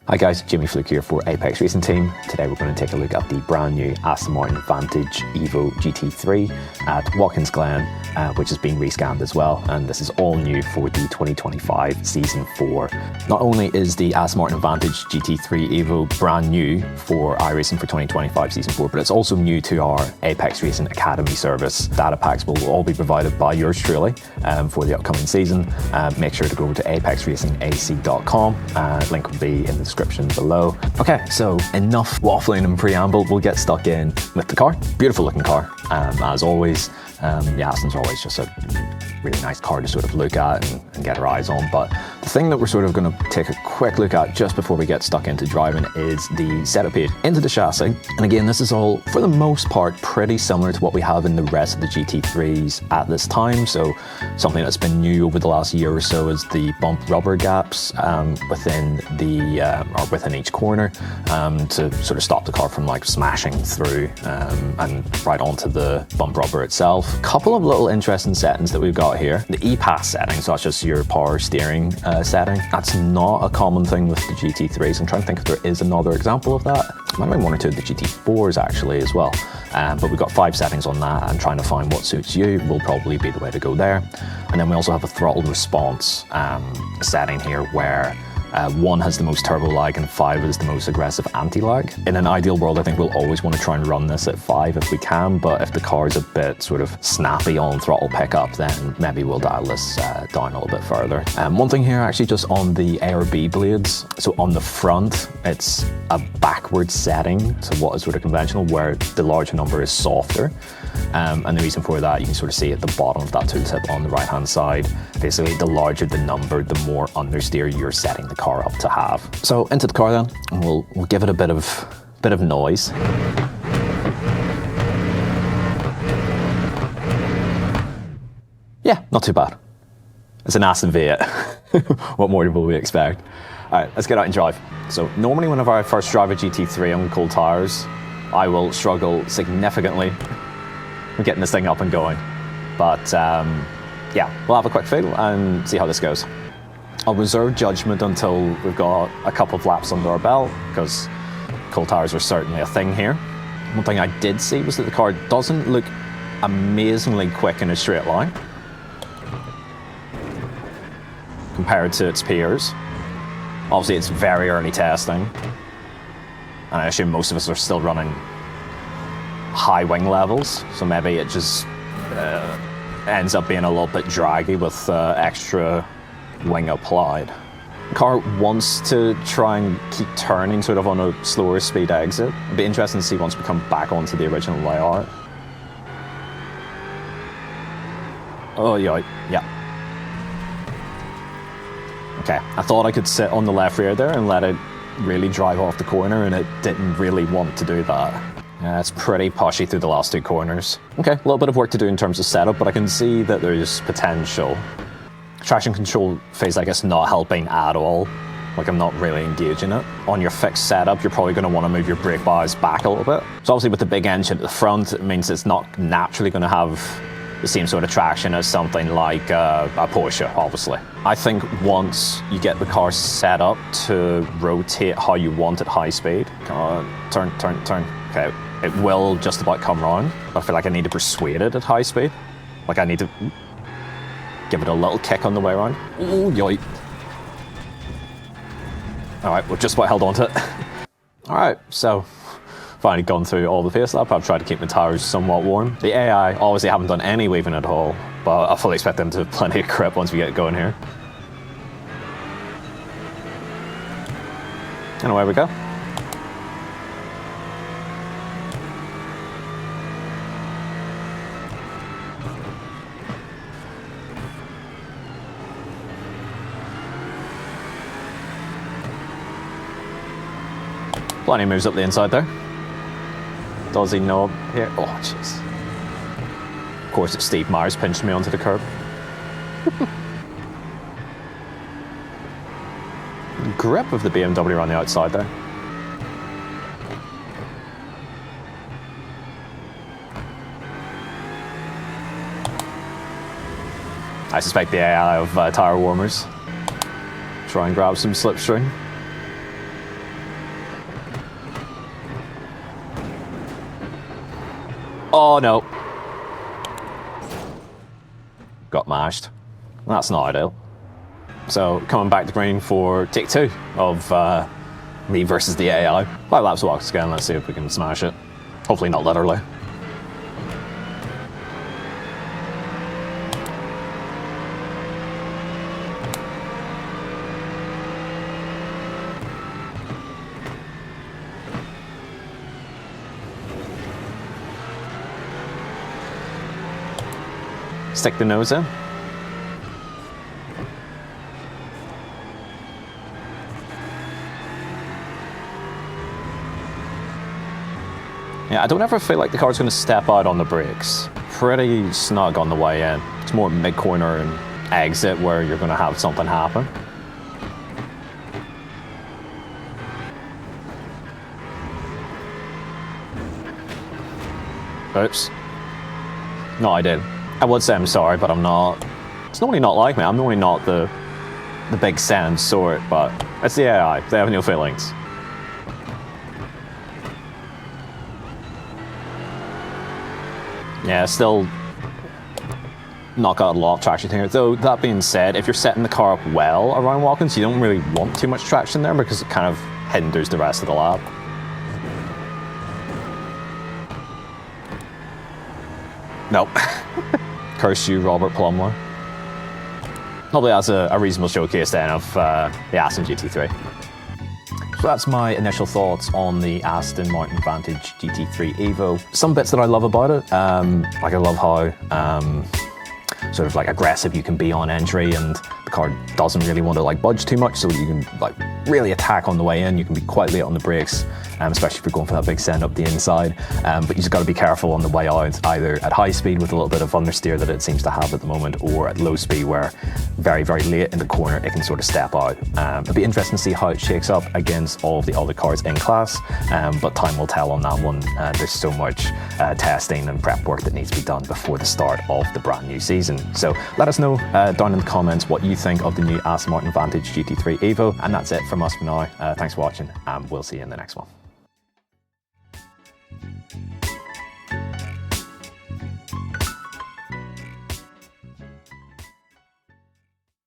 Hi guys, Jimmy Fluke here for Apex Racing Team. Today we're going to take a look at the brand new Aston Martin Vantage EVO GT3 at Watkins Glen, which has been rescanned as well, and this is all new for the 2025 Season 4. Not only is the Aston Martin Vantage GT3 EVO brand new for iRacing for 2025 Season 4, but it's also new to our Apex Racing Academy service. Data packs will all be provided by yours truly for the upcoming season. Make sure to go to apexracingac.com, link will be in the description below. Okay, so enough waffling and preamble, we'll get stuck in with the car. Beautiful looking car, as always. The Aston's always just a really nice car to sort of look at and get our eyes on, but the thing that we're sort of going to take a quick look at just before we get stuck into driving is the setup page into the chassis. And again, this is all for the most part pretty similar to what we have in the rest of the GT3s at this time. So something that's been new over the last year or so is the bump rubber gaps within each corner to sort of stop the car from like smashing through and right onto the bump rubber itself. Couple of little interesting settings that we've got here. The E-Pass setting, so that's just your power steering setting. That's not a common thing with the GT3s. I'm trying to think if there is another example of that. Might have been one or two of the GT4s actually as well. But we've got 5 settings on that, and trying to find what suits you will probably be the way to go there. And then we also have a throttle response setting here where 1 has the most turbo lag and 5 is the most aggressive anti-lag. In an ideal world, I think we'll always want to try and run this at 5 if we can, but if the car's a bit sort of snappy on throttle pickup, then maybe we'll dial this down a little bit further. One thing here actually just on the ARB blades, so on the front, it's a backward setting to what is sort of conventional, where the larger number is softer. And the reason for that, you can sort of see at the bottom of that tooltip on the right hand side. Basically, the larger the number, the more understeer you're setting the car up to have. So into the car then, and we'll give it a bit of noise. Yeah, not too bad. It's an Aston V8. What more will we expect? All right, let's get out and drive. So normally whenever I first drive a GT3 on cold tires, I will struggle significantly with getting this thing up and going. But yeah, we'll have a quick feel and see how this goes. I'll reserve judgment until we've got a couple of laps under our belt, because cold tires are certainly a thing here. One thing I did see was that the car doesn't look amazingly quick in a straight line compared to its peers. Obviously, it's very early testing, and I assume most of us are still running high wing levels, so maybe it just ends up being a little bit draggy with extra wing applied. The car wants to try and keep turning sort of on a slower speed exit. It'd be interesting to see once we come back onto the original layout. Oh yeah. Okay, I thought I could sit on the left rear there and let it really drive off the corner, and it didn't really want to do that. Yeah, it's pretty pushy through the last 2 corners. Okay, a little bit of work to do in terms of setup, but I can see that there's potential. Traction control phase, I guess, not helping at all. Like, I'm not really engaging it. On your fixed setup, you're probably going to want to move your brake bias back a little bit. So obviously with the big engine at the front, it means it's not naturally going to have the same sort of traction as something like a Porsche, obviously. I think once you get the car set up to rotate how you want at high speed, turn. Okay, it will just about come round. I feel like I need to persuade it at high speed. Like I need to give it a little kick on the way around. Oh, yoy. All right, we've just about held on to it. All right, so finally gone through all the face lap. I've tried to keep my tires somewhat warm. The AI obviously haven't done any weaving at all, but I fully expect them to have plenty of grip once we get going here. And away we go. Plenty of moves up the inside there. Does he know here? Oh, jeez. Of course, it's Steve Myers pinched me onto the curb. Grip of the BMW on the outside there. I suspect the AI of tyre warmers. Try and grab some slipstream. Oh no. Got mashed. That's not ideal. So coming back to green for take 2 of me versus the AI. 5 laps walks again, let's see if we can smash it. Hopefully not literally. Stick the nose in. Yeah, I don't ever feel like the car's going to step out on the brakes. Pretty snug on the way in. It's more mid-corner and exit where you're going to have something happen. Oops. No, I did. I would say I'm sorry, but I'm not. It's normally not like me. I'm normally not the big sound sort, but it's the AI. They have no feelings. Yeah, still not got a lot of traction here. Though, that being said, if you're setting the car up well around Watkins, you don't really want too much traction there because it kind of hinders the rest of the lap. Nope. Curse you, Robert Plumler. Hopefully that's a reasonable showcase then of the Aston GT3. So that's my initial thoughts on the Aston Martin Vantage GT3 EVO. Some bits that I love about it, like I love how sort of like aggressive you can be on entry, and the car doesn't really want to like budge too much, so you can like really attack on the way in. You can be quite late on the brakes, especially if you're going for that big send up the inside. But you just got to be careful on the way out, either at high speed with a little bit of understeer that it seems to have at the moment, or at low speed where very, very late in the corner it can sort of step out. It'll be interesting to see how it shakes up against all of the other cars in class, but time will tell on that one. There's so much testing and prep work that needs to be done before the start of the brand new season. So let us know down in the comments what you think of the new Aston Martin Vantage GT3 EVO, and that's it from us for now. Thanks for watching, and we'll see you in the next one.